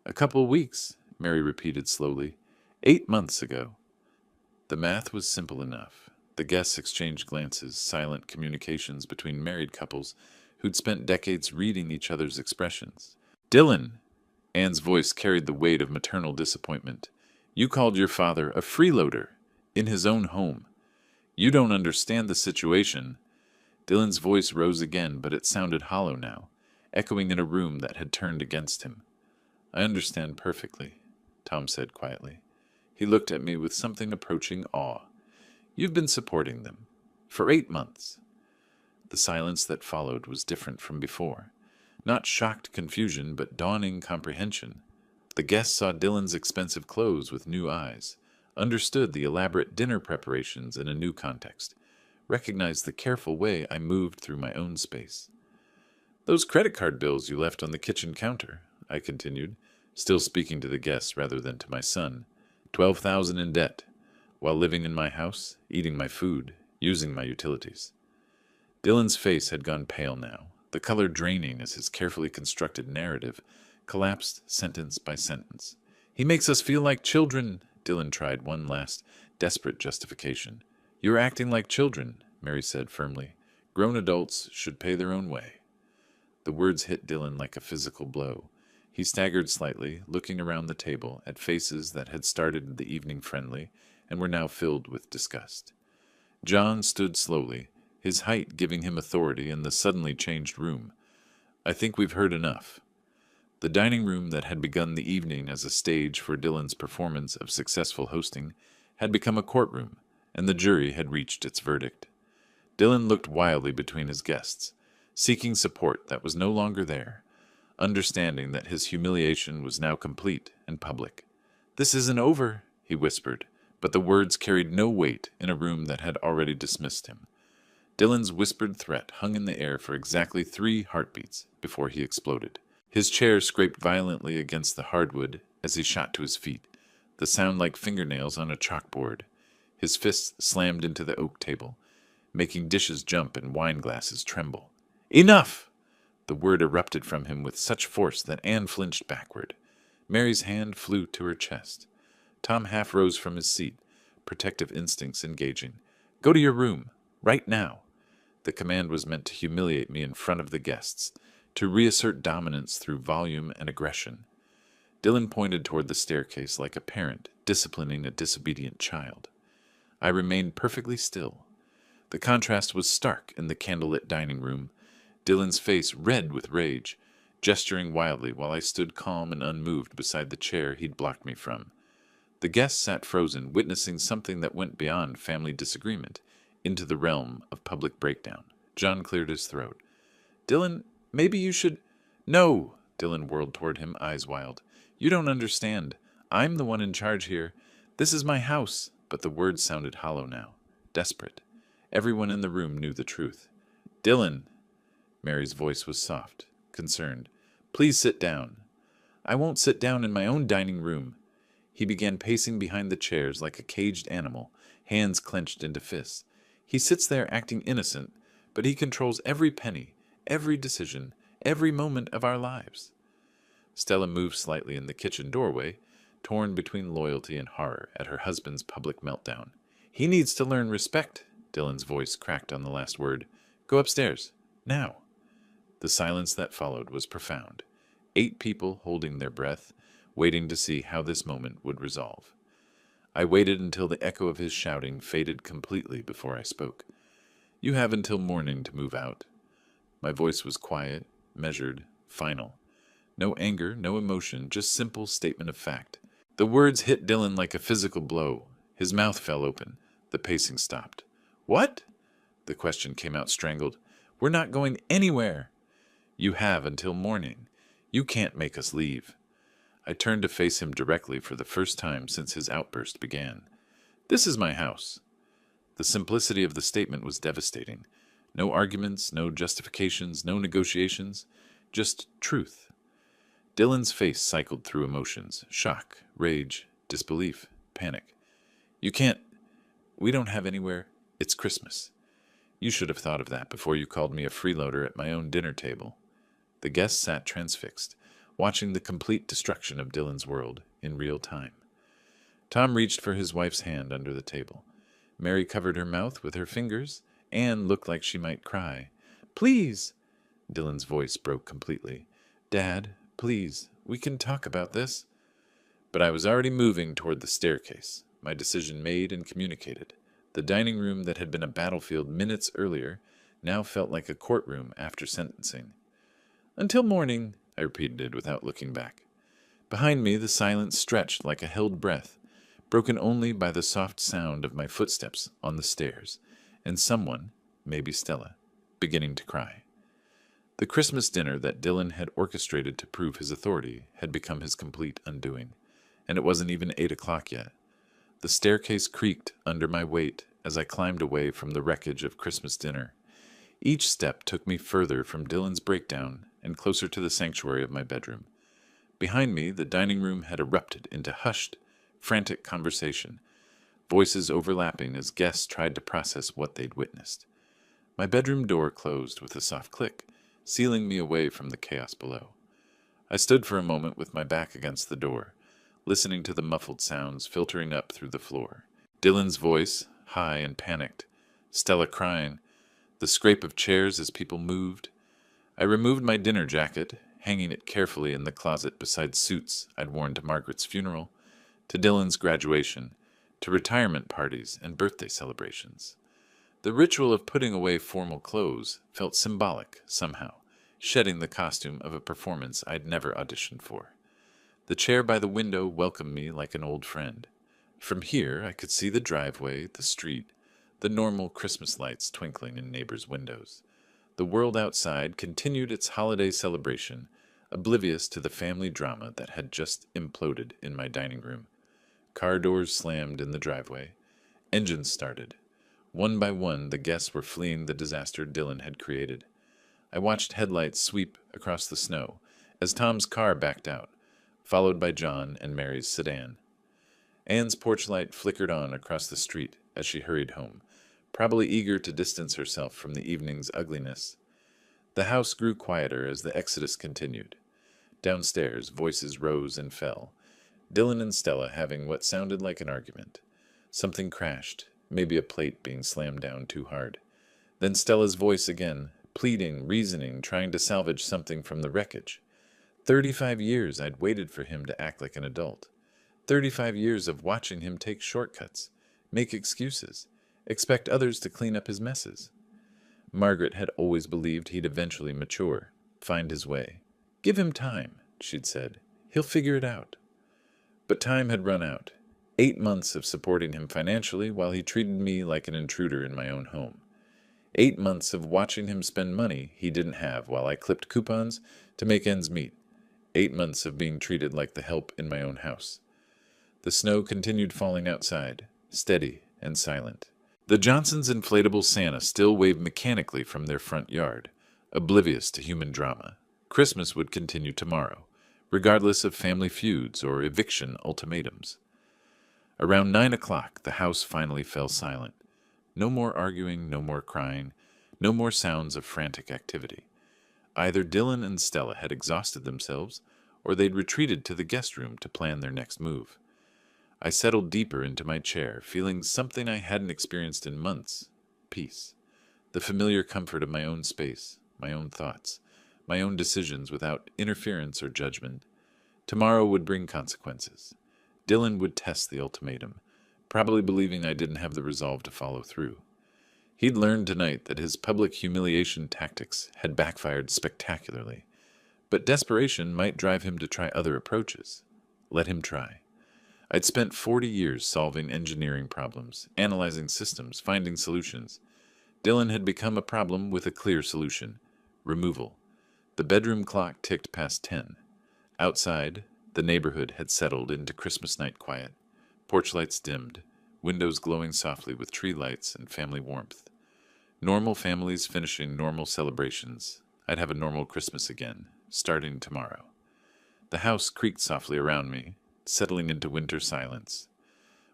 A couple weeks, Mary repeated slowly. 8 months ago. The math was simple enough. The guests exchanged glances, silent communications between married couples who'd spent decades reading each other's expressions. Dylan! Anne's voice carried the weight of maternal disappointment. You called your father a freeloader, in his own home. You don't understand the situation. Dylan's voice rose again, but it sounded hollow now, echoing in a room that had turned against him. I understand perfectly, Tom said quietly. He looked at me with something approaching awe. You've been supporting them. For 8 months. The silence that followed was different from before. Not shocked confusion, but dawning comprehension. The guests saw Dylan's expensive clothes with new eyes, understood the elaborate dinner preparations in a new context, recognized the careful way I moved through my own space. Those credit card bills you left on the kitchen counter, I continued, still speaking to the guests rather than to my son. 12,000 in debt, while living in my house, eating my food, using my utilities. Dylan's face had gone pale now, the color draining as his carefully constructed narrative collapsed sentence by sentence. He makes us feel like children, Dylan tried one last, desperate justification. You're acting like children, Mary said firmly. Grown adults should pay their own way. The words hit Dylan like a physical blow. He staggered slightly, looking around the table at faces that had started the evening friendly and were now filled with disgust. John stood slowly, his height giving him authority in the suddenly changed room. I think we've heard enough. The dining room that had begun the evening as a stage for Dylan's performance of successful hosting had become a courtroom, and the jury had reached its verdict. Dylan looked wildly between his guests, seeking support that was no longer there, understanding that his humiliation was now complete and public. This isn't over, he whispered, but the words carried no weight in a room that had already dismissed him. Dylan's whispered threat hung in the air for exactly 3 heartbeats before he exploded. His chair scraped violently against the hardwood as he shot to his feet, the sound like fingernails on a chalkboard. His fists slammed into the oak table, making dishes jump and wine glasses tremble. Enough! The word erupted from him with such force that Anne flinched backward. Mary's hand flew to her chest. Tom half rose from his seat, protective instincts engaging. Go to your room, right now. The command was meant to humiliate me in front of the guests, to reassert dominance through volume and aggression. Dylan pointed toward the staircase like a parent disciplining a disobedient child. I remained perfectly still. The contrast was stark in the candlelit dining room, Dylan's face red with rage, gesturing wildly while I stood calm and unmoved beside the chair he'd blocked me from. The guests sat frozen, witnessing something that went beyond family disagreement, into the realm of public breakdown. John cleared his throat. Dylan, maybe you should... No! Dylan whirled toward him, eyes wild. You don't understand. I'm the one in charge here. This is my house. But the words sounded hollow now, desperate. Everyone in the room knew the truth. Dylan! Mary's voice was soft, concerned. Please sit down. I won't sit down in my own dining room. He began pacing behind the chairs like a caged animal, hands clenched into fists. He sits there acting innocent, but he controls every penny, every decision, every moment of our lives. Stella moved slightly in the kitchen doorway, torn between loyalty and horror at her husband's public meltdown. He needs to learn respect, Dylan's voice cracked on the last word. Go upstairs. Now. The silence that followed was profound. 8 people holding their breath, waiting to see how this moment would resolve. I waited until the echo of his shouting faded completely before I spoke. You have until morning to move out. My voice was quiet, measured, final. No anger, no emotion, just simple statement of fact. The words hit Dylan like a physical blow. His mouth fell open. The pacing stopped. What? The question came out strangled. We're not going anywhere. You have until morning. You can't make us leave. I turned to face him directly for the first time since his outburst began. This is my house. The simplicity of the statement was devastating. No arguments, no justifications, no negotiations, just truth. Dylan's face cycled through emotions: shock, rage, disbelief, panic. You can't. We don't have anywhere. It's Christmas. You should have thought of that before you called me a freeloader at my own dinner table. The guests sat transfixed, watching the complete destruction of Dylan's world in real time. Tom reached for his wife's hand under the table. Mary covered her mouth with her fingers. Anne looked like she might cry. Please! Dylan's voice broke completely. Dad, please, we can talk about this. But I was already moving toward the staircase, my decision made and communicated. The dining room that had been a battlefield minutes earlier now felt like a courtroom after sentencing. Until morning, I repeated without looking back. Behind me, the silence stretched like a held breath, broken only by the soft sound of my footsteps on the stairs, and someone, maybe Stella, beginning to cry. The Christmas dinner that Dylan had orchestrated to prove his authority had become his complete undoing, and it wasn't even 8 o'clock yet. The staircase creaked under my weight as I climbed away from the wreckage of Christmas dinner. Each step took me further from Dylan's breakdown and closer to the sanctuary of my bedroom. Behind me, the dining room had erupted into hushed, frantic conversation, voices overlapping as guests tried to process what they'd witnessed. My bedroom door closed with a soft click, sealing me away from the chaos below. I stood for a moment with my back against the door, listening to the muffled sounds filtering up through the floor. Dylan's voice, high and panicked, Stella crying, the scrape of chairs as people moved. I removed my dinner jacket, hanging it carefully in the closet beside suits I'd worn to Margaret's funeral, to Dylan's graduation, to retirement parties and birthday celebrations. The ritual of putting away formal clothes felt symbolic, somehow, shedding the costume of a performance I'd never auditioned for. The chair by the window welcomed me like an old friend. From here, I could see the driveway, the street, the normal Christmas lights twinkling in neighbors' windows. The world outside continued its holiday celebration, oblivious to the family drama that had just imploded in my dining room. Car doors slammed in the driveway. Engines started. One by one, the guests were fleeing the disaster Dylan had created. I watched headlights sweep across the snow as Tom's car backed out, followed by John and Mary's sedan. Anne's porch light flickered on across the street as she hurried home, probably eager to distance herself from the evening's ugliness. The house grew quieter as the exodus continued. Downstairs, voices rose and fell, Dylan and Stella having what sounded like an argument. Something crashed, maybe a plate being slammed down too hard. Then Stella's voice again, pleading, reasoning, trying to salvage something from the wreckage. 35 years I'd waited for him to act like an adult. 35 years of watching him take shortcuts, make excuses, expect others to clean up his messes. Margaret had always believed he'd eventually mature, find his way. Give him time, she'd said. He'll figure it out. But time had run out. 8 months of supporting him financially while he treated me like an intruder in my own home. 8 months of watching him spend money he didn't have while I clipped coupons to make ends meet. 8 months of being treated like the help in my own house. The snow continued falling outside, steady and silent. The Johnsons' inflatable Santa still waved mechanically from their front yard, oblivious to human drama. Christmas would continue tomorrow, regardless of family feuds or eviction ultimatums. Around 9 o'clock, the house finally fell silent. No more arguing, no more crying, no more sounds of frantic activity. Either Dylan and Stella had exhausted themselves, or they'd retreated to the guest room to plan their next move. I settled deeper into my chair, feeling something I hadn't experienced in months: peace. The familiar comfort of my own space, my own thoughts, my own decisions without interference or judgment. Tomorrow would bring consequences. Dylan would test the ultimatum, probably believing I didn't have the resolve to follow through. He'd learned tonight that his public humiliation tactics had backfired spectacularly, but desperation might drive him to try other approaches. Let him try. I'd spent 40 years solving engineering problems, analyzing systems, finding solutions. Dylan had become a problem with a clear solution: removal. The bedroom clock ticked past 10. Outside, the neighborhood had settled into Christmas night quiet. Porch lights dimmed, windows glowing softly with tree lights and family warmth. Normal families finishing normal celebrations. I'd have a normal Christmas again, starting tomorrow. The house creaked softly around me, settling into winter silence.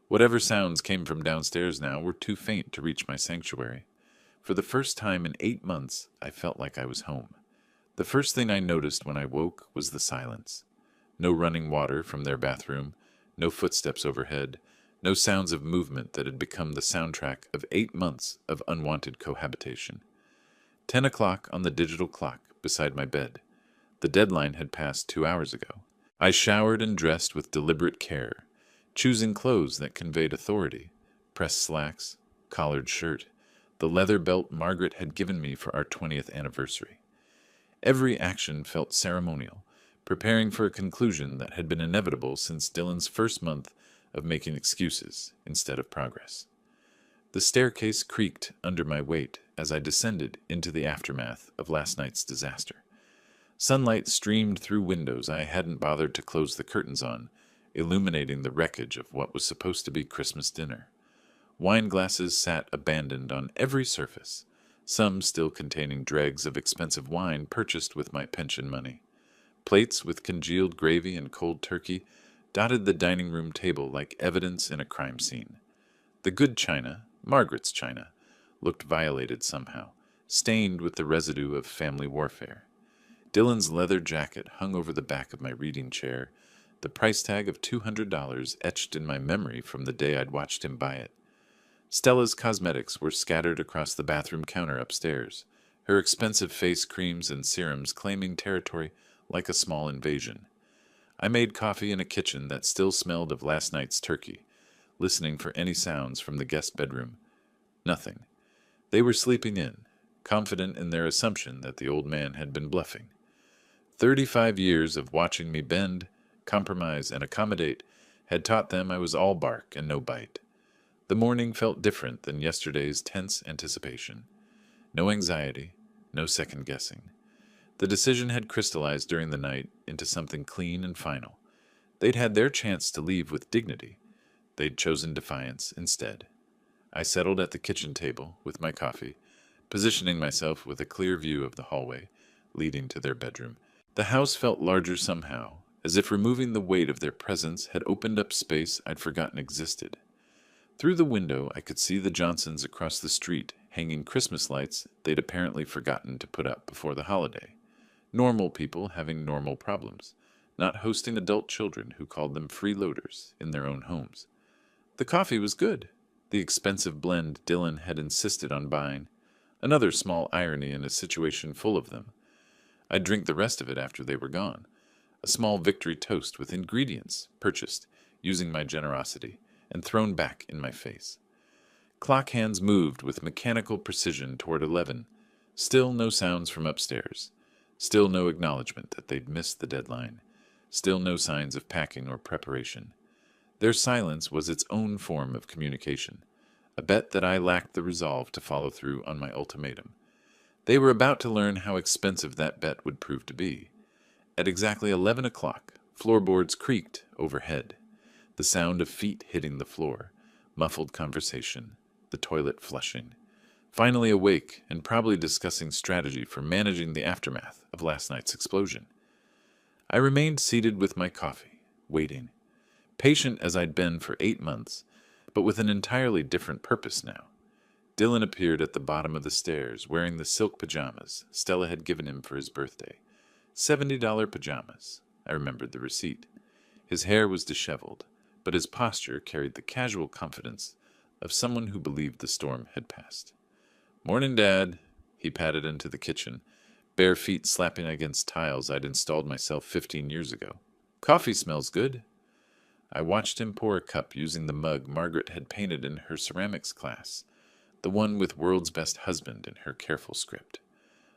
Whatever sounds came from downstairs now were too faint to reach my sanctuary. For the first time in 8 months, I felt like I was home. The first thing I noticed when I woke was the silence. No running water from their bathroom, no footsteps overhead, no sounds of movement that had become the soundtrack of 8 months of unwanted cohabitation. 10 o'clock on the digital clock beside my bed. The deadline had passed 2 hours ago. I showered and dressed with deliberate care, choosing clothes that conveyed authority: pressed slacks, collared shirt, the leather belt Margaret had given me for our 20th anniversary. Every action felt ceremonial, preparing for a conclusion that had been inevitable since Dylan's first month of making excuses instead of progress. The staircase creaked under my weight as I descended into the aftermath of last night's disaster. Sunlight streamed through windows I hadn't bothered to close the curtains on, illuminating the wreckage of what was supposed to be Christmas dinner. Wine glasses sat abandoned on every surface, some still containing dregs of expensive wine purchased with my pension money. Plates with congealed gravy and cold turkey dotted the dining room table like evidence in a crime scene. The good china, Margaret's china, looked violated somehow, stained with the residue of family warfare. Dylan's leather jacket hung over the back of my reading chair, the price tag of $200 etched in my memory from the day I'd watched him buy it. Stella's cosmetics were scattered across the bathroom counter upstairs, her expensive face creams and serums claiming territory like a small invasion. I made coffee in a kitchen that still smelled of last night's turkey, listening for any sounds from the guest bedroom. Nothing. They were sleeping in, confident in their assumption that the old man had been bluffing. 35 years of watching me bend, compromise, and accommodate had taught them I was all bark and no bite. The morning felt different than yesterday's tense anticipation. No anxiety, no second-guessing. The decision had crystallized during the night into something clean and final. They'd had their chance to leave with dignity. They'd chosen defiance instead. I settled at the kitchen table with my coffee, positioning myself with a clear view of the hallway leading to their bedroom. The house felt larger somehow, as if removing the weight of their presence had opened up space I'd forgotten existed. Through the window, I could see the Johnsons across the street hanging Christmas lights they'd apparently forgotten to put up before the holiday. Normal people having normal problems, not hosting adult children who called them freeloaders in their own homes. The coffee was good, the expensive blend Dylan had insisted on buying, another small irony in a situation full of them. I'd drink the rest of it after they were gone, a small victory toast with ingredients purchased using my generosity and thrown back in my face. Clock hands moved with mechanical precision toward 11. Still no sounds from upstairs. Still no acknowledgement that they'd missed the deadline. Still no signs of packing or preparation. Their silence was its own form of communication, a bet that I lacked the resolve to follow through on my ultimatum. They were about to learn how expensive that bet would prove to be. At exactly 11 o'clock, floorboards creaked overhead. The sound of feet hitting the floor, muffled conversation, the toilet flushing. Finally awake and probably discussing strategy for managing the aftermath of last night's explosion. I remained seated with my coffee, waiting, patient as I'd been for 8 months, but with an entirely different purpose now. Dylan appeared at the bottom of the stairs, wearing the silk pajamas Stella had given him for his birthday. $70 pajamas. I remembered the receipt. His hair was disheveled, but his posture carried the casual confidence of someone who believed the storm had passed. "Morning, Dad." He padded into the kitchen, bare feet slapping against tiles I'd installed myself 15 years ago. "Coffee smells good." I watched him pour a cup using the mug Margaret had painted in her ceramics class, the one with "World's Best Husband" in her careful script.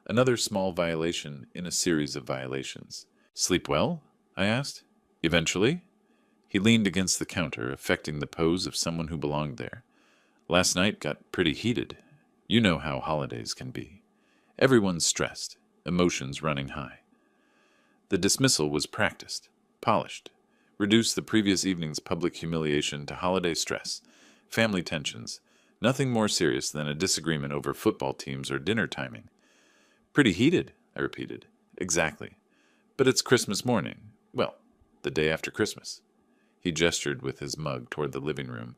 Another small violation in a series of violations. "Sleep well?" I asked. "Eventually?" He leaned against the counter, affecting the pose of someone who belonged there. "Last night got pretty heated. You know how holidays can be. Everyone's stressed, emotions running high." The dismissal was practiced, polished, reduced the previous evening's public humiliation to holiday stress, family tensions, nothing more serious than a disagreement over football teams or dinner timing. "Pretty heated," I repeated. "Exactly. But it's Christmas morning. Well, the day after Christmas." He gestured with his mug toward the living room,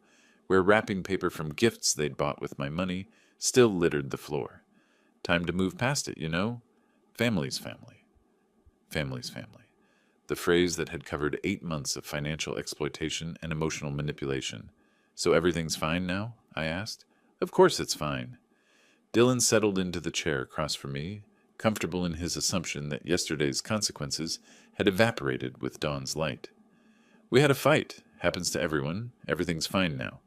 where wrapping paper from gifts they'd bought with my money still littered the floor. "Time to move past it, you know? Family's family. Family's family." The phrase that had covered 8 months of financial exploitation and emotional manipulation. "So everything's fine now?" I asked. "Of course it's fine." Dylan settled into the chair across from me, comfortable in his assumption that yesterday's consequences had evaporated with dawn's light. "We had a fight. Happens to everyone. Everything's fine now."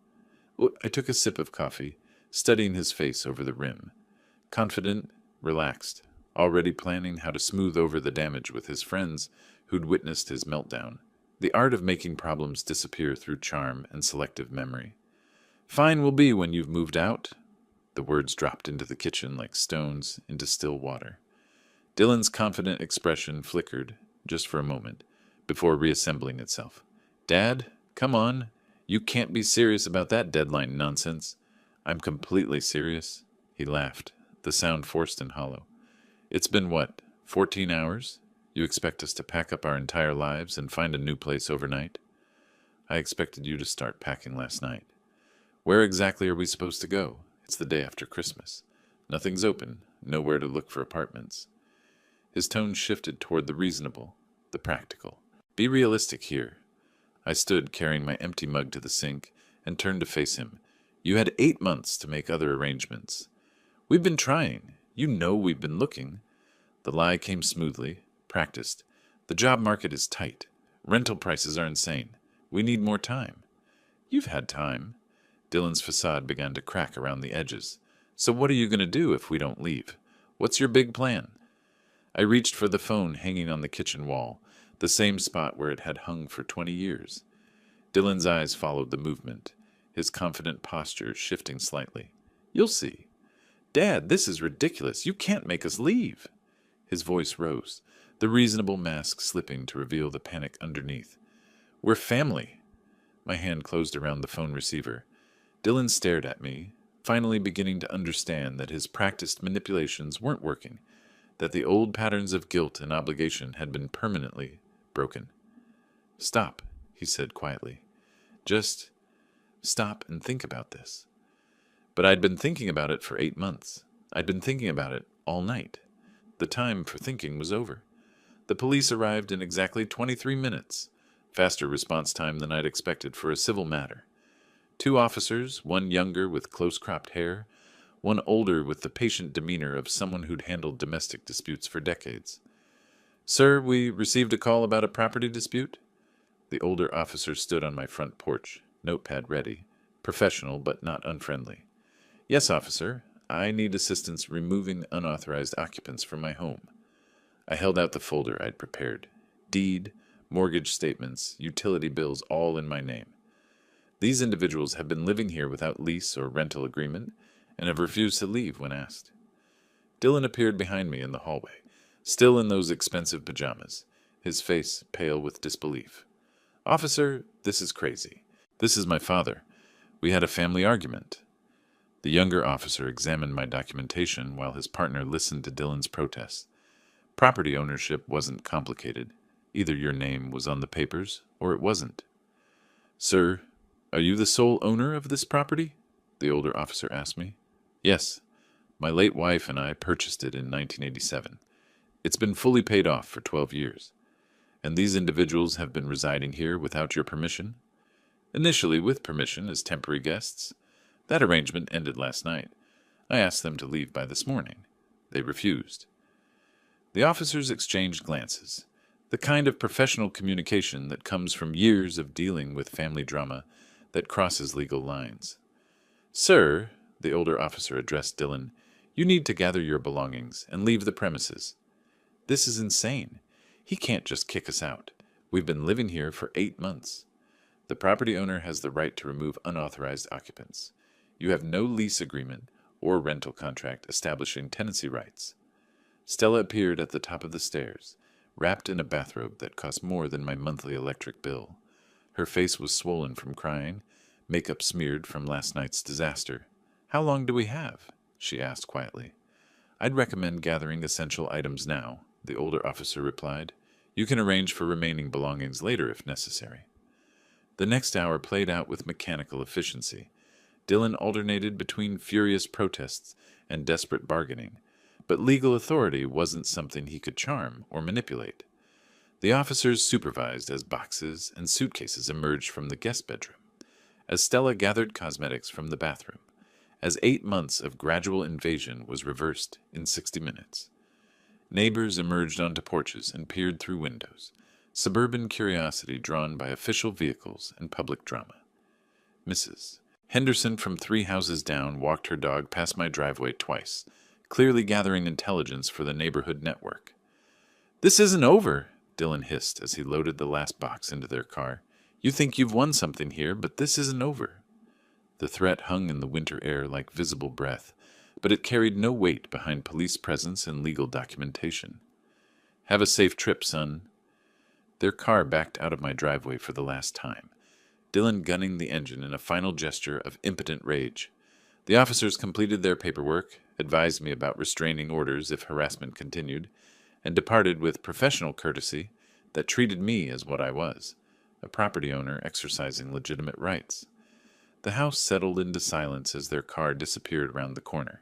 I took a sip of coffee, studying his face over the rim. Confident, relaxed, already planning how to smooth over the damage with his friends who'd witnessed his meltdown. The art of making problems disappear through charm and selective memory. "Fine will be when you've moved out." The words dropped into the kitchen like stones into still water. Dylan's confident expression flickered, just for a moment, before reassembling itself. "Dad, come on. You can't be serious about that deadline nonsense." "I'm completely serious." He laughed, the sound forced and hollow. "It's been what, 14 hours? You expect us to pack up our entire lives and find a new place overnight?" "I expected you to start packing last night." "Where exactly are we supposed to go? It's the day after Christmas. Nothing's open, nowhere to look for apartments." His tone shifted toward the reasonable, the practical. "Be realistic here." I stood carrying my empty mug to the sink and turned to face him. "You had 8 months to make other arrangements." "We've been trying. You know we've been looking." The lie came smoothly, practiced. "The job market is tight. Rental prices are insane. We need more time." "You've had time." Dylan's facade began to crack around the edges. "So what are you going to do if we don't leave? What's your big plan?" I reached for the phone hanging on the kitchen wall, the same spot where it had hung for 20 years. Dylan's eyes followed the movement, his confident posture shifting slightly. "You'll see." "Dad, this is ridiculous. You can't make us leave." His voice rose, the reasonable mask slipping to reveal the panic underneath. "We're family." My hand closed around the phone receiver. Dylan stared at me, finally beginning to understand that his practiced manipulations weren't working, that the old patterns of guilt and obligation had been permanently broken. "Stop," he said quietly. "Just stop and think about this." But I'd been thinking about it for 8 months. I'd been thinking about it all night. The time for thinking was over. The police arrived in exactly 23 minutes, faster response time than I'd expected for a civil matter. 2 officers, one younger with close-cropped hair, one older with the patient demeanor of someone who'd handled domestic disputes for decades. "Sir, we received a call about a property dispute." The older officer stood on my front porch, notepad ready, professional but not unfriendly. "Yes, officer. I need assistance removing unauthorized occupants from my home." I held out the folder I'd prepared. Deed, mortgage statements, utility bills, all in my name. "These individuals have been living here without lease or rental agreement and have refused to leave when asked." Dylan appeared behind me in the hallway, still in those expensive pajamas, his face pale with disbelief. "Officer, this is crazy. This is my father. We had a family argument." The younger officer examined my documentation while his partner listened to Dylan's protests. "Property ownership wasn't complicated. Either your name was on the papers or it wasn't." "Sir, are you the sole owner of this property?" the older officer asked me. Yes, my late wife and I purchased it in 1987. It's been fully paid off for 12 years. And these individuals have been residing here without your permission? Initially with permission as temporary guests. That arrangement ended last night. I asked them to leave by this morning. They refused. The officers exchanged glances, the kind of professional communication that comes from years of dealing with family drama that crosses legal lines. Sir, the older officer addressed Dylan, you need to gather your belongings and leave the premises. This is insane. He can't just kick us out. We've been living here for 8 months. The property owner has the right to remove unauthorized occupants. You have no lease agreement or rental contract establishing tenancy rights. Stella appeared at the top of the stairs, wrapped in a bathrobe that cost more than my monthly electric bill. Her face was swollen from crying, makeup smeared from last night's disaster. How long do we have? She asked quietly. I'd recommend gathering essential items now, the older officer replied. You can arrange for remaining belongings later if necessary. The next hour played out with mechanical efficiency. Dylan alternated between furious protests and desperate bargaining, but legal authority wasn't something he could charm or manipulate. The officers supervised as boxes and suitcases emerged from the guest bedroom, as Stella gathered cosmetics from the bathroom, as 8 months of gradual invasion was reversed in 60 minutes. Neighbors emerged onto porches and peered through windows, suburban curiosity drawn by official vehicles and public drama. Mrs. Henderson from 3 houses down walked her dog past my driveway twice, clearly gathering intelligence for the neighborhood network. This isn't over, Dylan hissed as he loaded the last box into their car. You think you've won something here, but this isn't over. The threat hung in the winter air like visible breath, but it carried no weight behind police presence and legal documentation. Have a safe trip, son. Their car backed out of my driveway for the last time, Dylan gunning the engine in a final gesture of impotent rage. The officers completed their paperwork, advised me about restraining orders if harassment continued, and departed with professional courtesy that treated me as what I was, a property owner exercising legitimate rights. The house settled into silence as their car disappeared around the corner.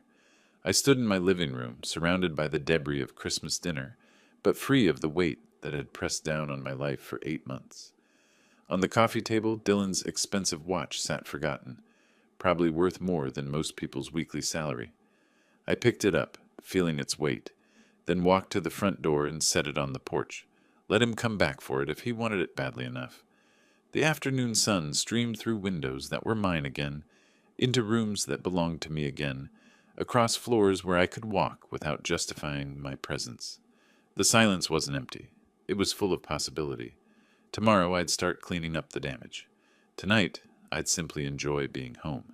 I stood in my living room, surrounded by the debris of Christmas dinner, but free of the weight that had pressed down on my life for 8 months. On the coffee table, Dylan's expensive watch sat forgotten, probably worth more than most people's weekly salary. I picked it up, feeling its weight, then walked to the front door and set it on the porch. Let him come back for it if he wanted it badly enough. The afternoon sun streamed through windows that were mine again, into rooms that belonged to me again, across floors where I could walk without justifying my presence. The silence wasn't empty. It was full of possibility. Tomorrow I'd start cleaning up the damage. Tonight, I'd simply enjoy being home.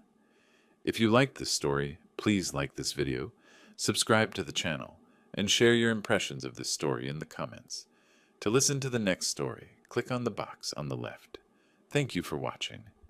If you liked this story, please like this video, subscribe to the channel, and share your impressions of this story in the comments. To listen to the next story, click on the box on the left. Thank you for watching.